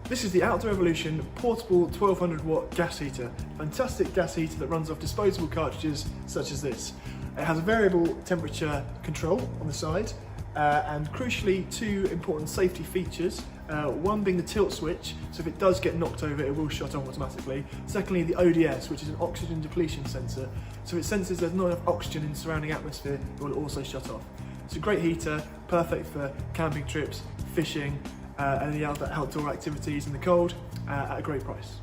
This is the Outdoor Evolution portable 1200 watt gas heater. Fantastic gas heater that runs off disposable cartridges such as this. It has a variable temperature control on the side and crucially two important safety features. One being the tilt switch, so if it does get knocked over it will shut off automatically. Secondly, the ODS, which is an oxygen depletion sensor, so it senses there's not enough oxygen in the surrounding atmosphere, it will also shut off. It's a great heater, perfect for camping trips, fishing, any other outdoor activities in the cold, at a great price.